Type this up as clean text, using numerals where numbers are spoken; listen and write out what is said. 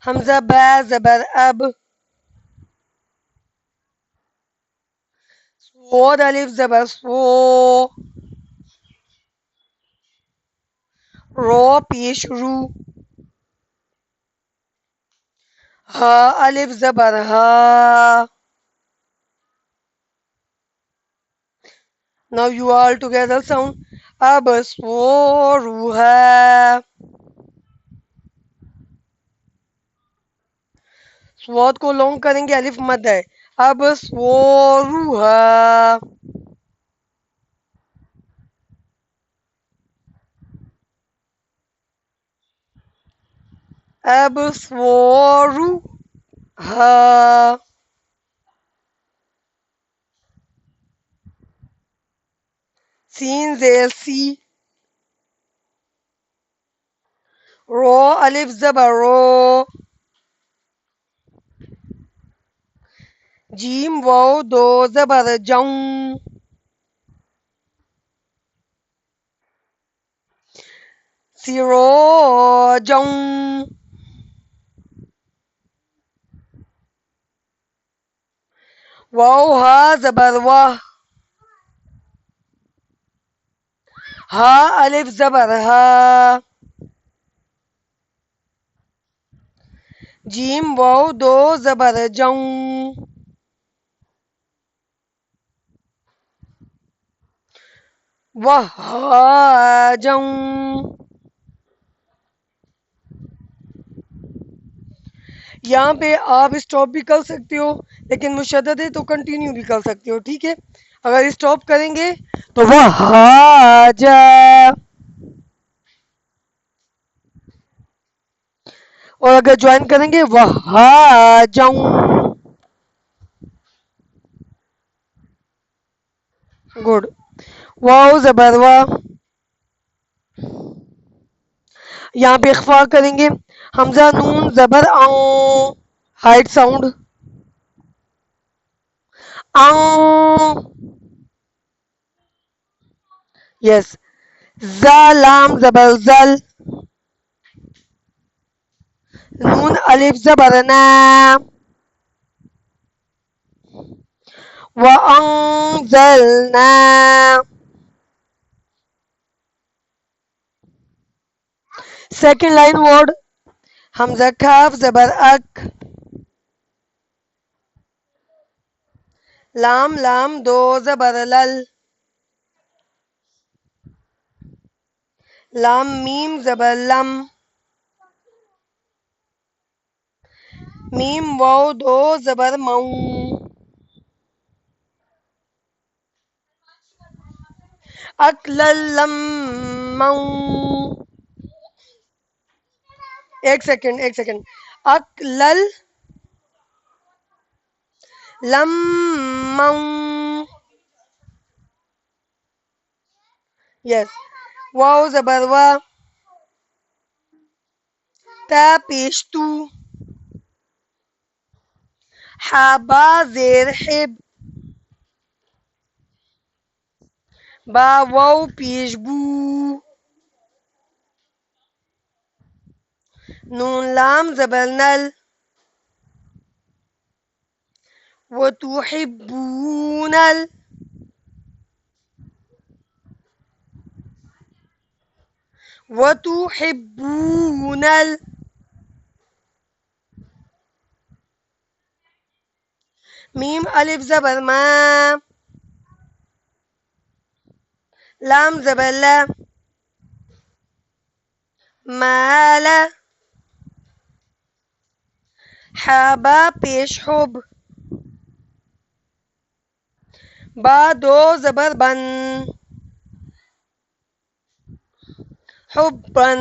حمزہ با زبر اب. صاد الف زبر سو. رو پیش رو. ہا الف زبر ہا. Now you all together sound اب سوروها. سواد کو لونگ کریں گے الف مد ہے. اب سوروها. اب سوروها. سین زیر سی. رو الف زبر رو. جیم واو دو زبر جون. سیرو جون. واو ہا زبر واہ. ہا الف زبر ہا. جیم واو دو زبر جون. واہ جون. یہاں پہ آپ اسٹاپ بھی کر سکتے ہو لیکن مشدد ہے تو کنٹینیو بھی کر سکتے ہو. ٹھیک ہے اگر اسٹاپ کریں گے تو وہ جا. اور اگر جوائن کریں گے وہ جاؤں. گڈ. واؤ زبر وا. یہاں پہ اخفا کریں گے. حمزہ نون زبر آؤں. Height sound. آؤں. یس. زا لام زبر زل. نون الف زبر نا. وأنزلنا. Second line word. حمزہ کاف زبر اک. لام لام دو زبر لل. لام میم زبر لم. میم واو دو زبر موں. اکلل لم موں. ایک سیکنڈ. اکلل لم موں. یس. واو زبر وا. تا پیش تو. حابا زیر حب. با واو پیش بو. نون لام زبر نل. وتحبون وتحبون میم الف زبر ما. لام زبر لا. مالا. حابا پیش حب. با دو زبر بن. حبن.